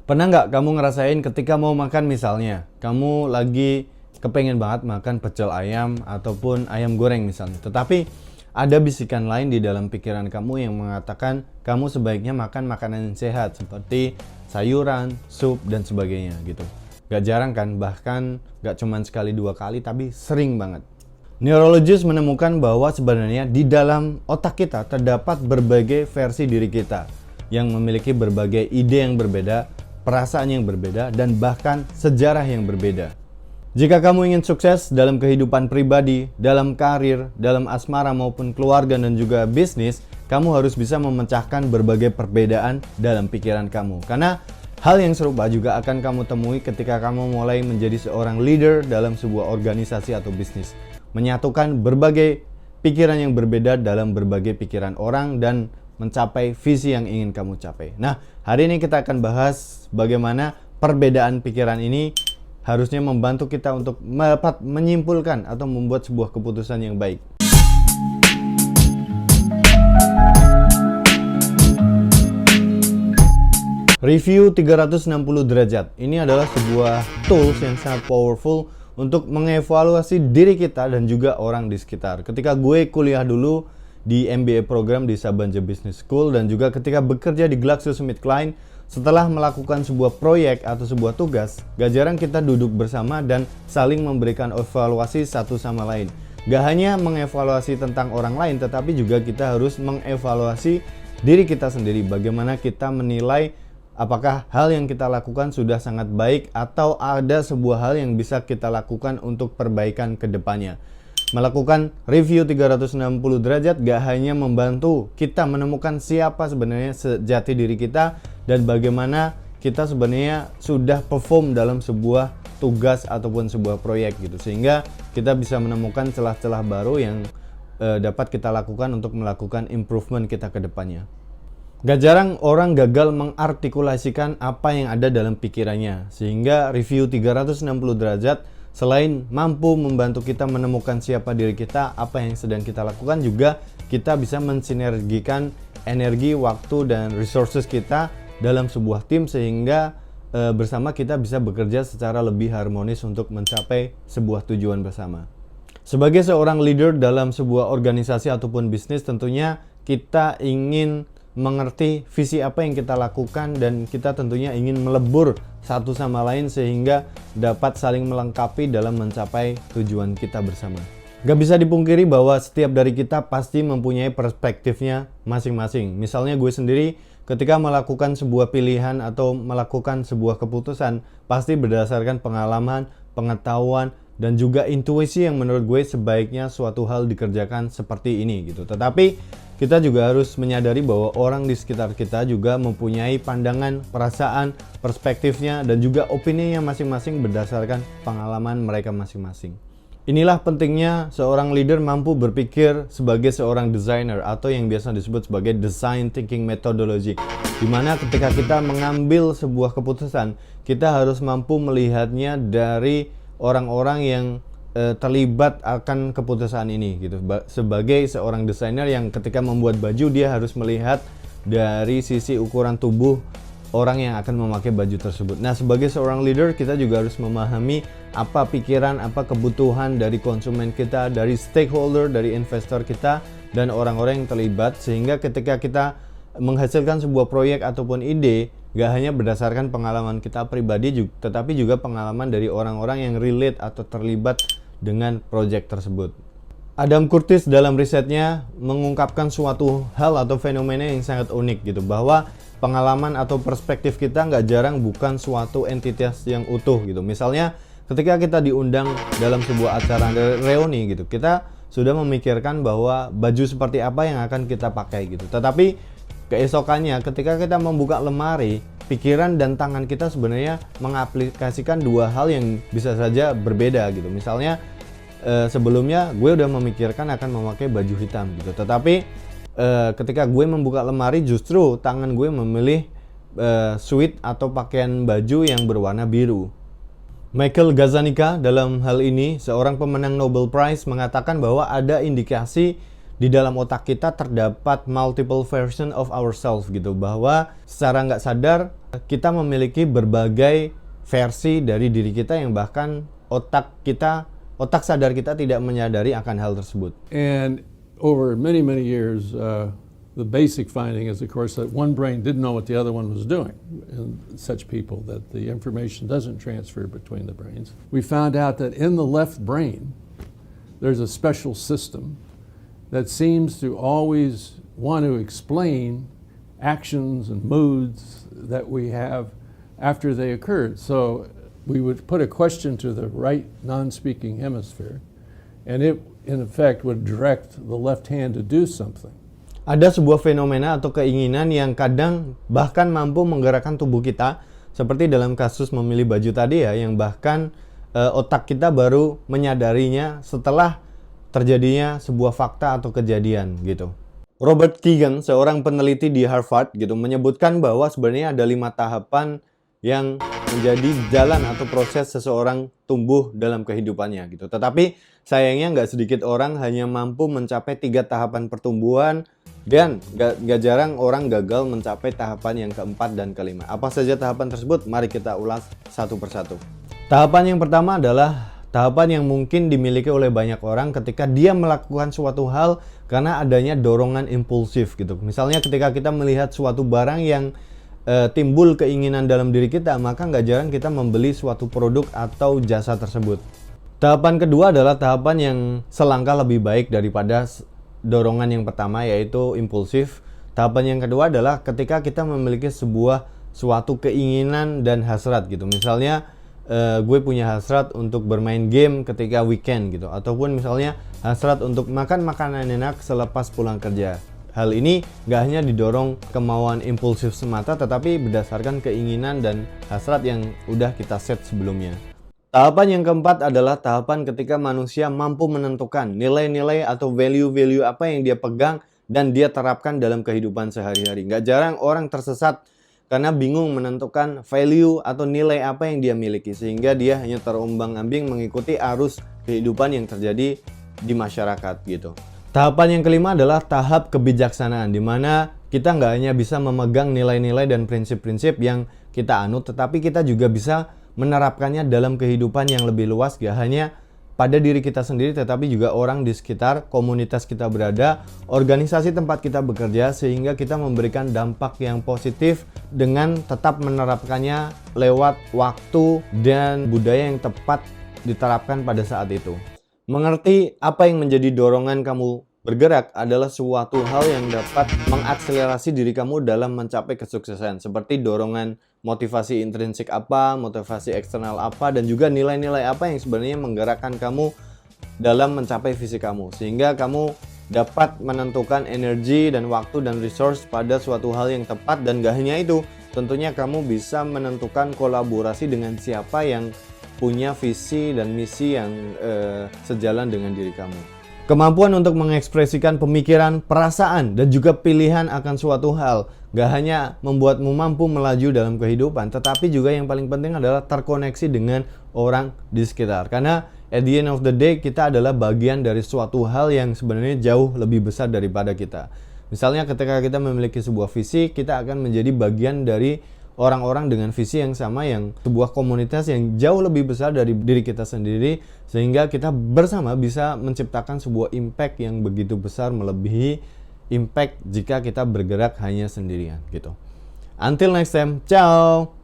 Pernah nggak kamu ngerasain ketika mau makan misalnya, kamu lagi kepengen banget makan pecel ayam ataupun ayam goreng misalnya. Tetapi ada bisikan lain di dalam pikiran kamu yang mengatakan kamu sebaiknya makan makanan yang sehat seperti sayuran, sup, dan sebagainya gitu. Gak jarang kan, bahkan gak cuman sekali dua kali tapi sering banget. Neurologis menemukan bahwa sebenarnya di dalam otak kita terdapat berbagai versi diri kita yang memiliki berbagai ide yang berbeda, perasaan yang berbeda, dan bahkan sejarah yang berbeda. Jika kamu ingin sukses dalam kehidupan pribadi, dalam karir, dalam asmara maupun keluarga dan juga bisnis, kamu harus bisa memecahkan berbagai perbedaan dalam pikiran kamu. Karena hal yang serupa juga akan kamu temui ketika kamu mulai menjadi seorang leader dalam sebuah organisasi atau bisnis. Menyatukan berbagai pikiran yang berbeda dalam berbagai pikiran orang dan mencapai visi yang ingin kamu capai. Nah, hari ini kita akan bahas bagaimana perbedaan pikiran ini harusnya membantu kita untuk menyimpulkan atau membuat sebuah keputusan yang baik. Review 360 derajat. Ini adalah sebuah tools yang sangat powerful untuk mengevaluasi diri kita dan juga orang di sekitar. Ketika gue kuliah dulu di MBA program di Sabancı Business School dan juga ketika bekerja di GlaxoSmithKline, setelah melakukan sebuah proyek atau sebuah tugas, gak jarang kita duduk bersama dan saling memberikan evaluasi satu sama lain. Gak hanya mengevaluasi tentang orang lain, tetapi juga kita harus mengevaluasi diri kita sendiri. Bagaimana kita menilai apakah hal yang kita lakukan sudah sangat baik atau ada sebuah hal yang bisa kita lakukan untuk perbaikan ke depannya. Melakukan review 360 derajat gak hanya membantu kita menemukan siapa sebenarnya sejati diri kita dan bagaimana kita sebenarnya sudah perform dalam sebuah tugas ataupun sebuah proyek gitu, sehingga kita bisa menemukan celah-celah baru yang dapat kita lakukan untuk melakukan improvement kita ke depannya. Gak jarang orang gagal mengartikulasikan apa yang ada dalam pikirannya, sehingga review 360 derajat selain mampu membantu kita menemukan siapa diri kita, apa yang sedang kita lakukan, juga kita bisa mensinergikan energi, waktu, dan resources kita dalam sebuah tim sehingga bersama kita bisa bekerja secara lebih harmonis untuk mencapai sebuah tujuan bersama. Sebagai seorang leader dalam sebuah organisasi ataupun bisnis, tentunya kita ingin mengerti visi apa yang kita lakukan dan kita tentunya ingin melebur satu sama lain sehingga dapat saling melengkapi dalam mencapai tujuan kita bersama. Gak bisa dipungkiri bahwa setiap dari kita pasti mempunyai perspektifnya masing-masing. Misalnya gue sendiri ketika melakukan sebuah pilihan atau melakukan sebuah keputusan pasti berdasarkan pengalaman, pengetahuan, dan juga intuisi yang menurut gue sebaiknya suatu hal dikerjakan seperti ini gitu. Tetapi kita juga harus menyadari bahwa orang di sekitar kita juga mempunyai pandangan, perasaan, perspektifnya, dan juga opininya masing-masing berdasarkan pengalaman mereka masing-masing. Inilah pentingnya seorang leader mampu berpikir sebagai seorang designer atau yang biasa disebut sebagai design thinking methodology. Dimana ketika kita mengambil sebuah keputusan, kita harus mampu melihatnya dari orang-orang yang terlibat akan keputusan ini gitu. Sebagai seorang desainer yang ketika membuat baju dia harus melihat dari sisi ukuran tubuh orang yang akan memakai baju tersebut. Nah, sebagai seorang leader kita juga harus memahami apa pikiran, apa kebutuhan dari konsumen kita, dari stakeholder, dari investor kita dan orang-orang yang terlibat, sehingga ketika kita menghasilkan sebuah proyek ataupun ide gak hanya berdasarkan pengalaman kita pribadi tetapi juga pengalaman dari orang-orang yang relate atau terlibat dengan proyek tersebut. Adam Curtis dalam risetnya mengungkapkan suatu hal atau fenomena yang sangat unik gitu, bahwa pengalaman atau perspektif kita nggak jarang bukan suatu entitas yang utuh gitu. Misalnya ketika kita diundang dalam sebuah acara reuni gitu, kita sudah memikirkan bahwa baju seperti apa yang akan kita pakai gitu. Tetapi keesokannya ketika kita membuka lemari, pikiran dan tangan kita sebenarnya mengaplikasikan dua hal yang bisa saja berbeda gitu. Misalnya sebelumnya gue udah memikirkan akan memakai baju hitam gitu, tetapi ketika gue membuka lemari justru tangan gue memilih suit atau pakaian baju yang berwarna biru. Michael Gazzaniga dalam hal ini, seorang pemenang Nobel Prize, mengatakan bahwa ada indikasi di dalam otak kita terdapat multiple version of ourselves gitu, bahwa secara nggak sadar kita memiliki berbagai versi dari diri kita yang bahkan otak sadar kita tidak menyadari akan hal tersebut. And over many years, the basic finding is, of course, that one brain didn't know what the other one was doing in such people, that the information doesn't transfer between the brains. We found out that in the left brain, there's a special system that seems to always want to explain actions and moods that we have after they occurred. So we would put a question to the right non-speaking hemisphere, and it, in effect, would direct the left hand to do something. Ada sebuah fenomena atau keinginan yang kadang bahkan mampu menggerakkan tubuh kita, seperti dalam kasus memilih baju tadi ya, yang bahkan otak kita baru menyadarinya setelah terjadinya sebuah fakta atau kejadian gitu. Robert Kegan, seorang peneliti di Harvard gitu, menyebutkan bahwa sebenarnya ada 5 tahapan yang menjadi jalan atau proses seseorang tumbuh dalam kehidupannya gitu. Tetapi sayangnya nggak sedikit orang hanya mampu mencapai 3 tahapan pertumbuhan, dan nggak jarang orang gagal mencapai tahapan yang keempat dan kelima. Apa saja tahapan tersebut? Mari kita ulas satu persatu. Tahapan yang pertama adalah tahapan yang mungkin dimiliki oleh banyak orang ketika dia melakukan suatu hal karena adanya dorongan impulsif gitu. Misalnya ketika kita melihat suatu barang yang timbul keinginan dalam diri kita, maka nggak jarang kita membeli suatu produk atau jasa tersebut. Tahapan kedua adalah tahapan yang selangkah lebih baik daripada dorongan yang pertama, yaitu impulsif. Tahapan yang kedua adalah ketika kita memiliki suatu keinginan dan hasrat gitu. Misalnya gue punya hasrat untuk bermain game ketika weekend gitu, ataupun misalnya hasrat untuk makan makanan enak selepas pulang kerja. Hal ini gak hanya didorong kemauan impulsif semata, tetapi berdasarkan keinginan dan hasrat yang udah kita set sebelumnya. Tahapan yang keempat adalah tahapan ketika manusia mampu menentukan nilai-nilai atau value-value apa yang dia pegang dan dia terapkan dalam kehidupan sehari-hari. Gak jarang orang tersesat karena bingung menentukan value atau nilai apa yang dia miliki, sehingga dia hanya terombang-ambing mengikuti arus kehidupan yang terjadi di masyarakat gitu. Tahapan yang kelima adalah tahap kebijaksanaan, di mana kita nggak hanya bisa memegang nilai-nilai dan prinsip-prinsip yang kita anut, tetapi kita juga bisa menerapkannya dalam kehidupan yang lebih luas, gak hanya pada diri kita sendiri, tetapi juga orang di sekitar komunitas kita berada, organisasi tempat kita bekerja, sehingga kita memberikan dampak yang positif dengan tetap menerapkannya lewat waktu dan budaya yang tepat diterapkan pada saat itu. Mengerti apa yang menjadi dorongan kamu bergerak adalah suatu hal yang dapat mengakselerasi diri kamu dalam mencapai kesuksesan, seperti dorongan motivasi intrinsik apa, motivasi eksternal apa, dan juga nilai-nilai apa yang sebenarnya menggerakkan kamu dalam mencapai visi kamu, sehingga kamu dapat menentukan energi dan waktu dan resource pada suatu hal yang tepat. Dan gak hanya itu, tentunya kamu bisa menentukan kolaborasi dengan siapa yang punya visi dan misi yang sejalan dengan diri kamu. Kemampuan untuk mengekspresikan pemikiran, perasaan, dan juga pilihan akan suatu hal gak hanya membuatmu mampu melaju dalam kehidupan, tetapi juga yang paling penting adalah terkoneksi dengan orang di sekitar. Karena at the end of the day, kita adalah bagian dari suatu hal yang sebenarnya jauh lebih besar daripada kita. Misalnya ketika kita memiliki sebuah visi, kita akan menjadi bagian dari orang-orang dengan visi yang sama, yang sebuah komunitas yang jauh lebih besar dari diri kita sendiri, sehingga kita bersama bisa menciptakan sebuah impact yang begitu besar, melebihi impact jika kita bergerak hanya sendirian gitu. Until next time, ciao!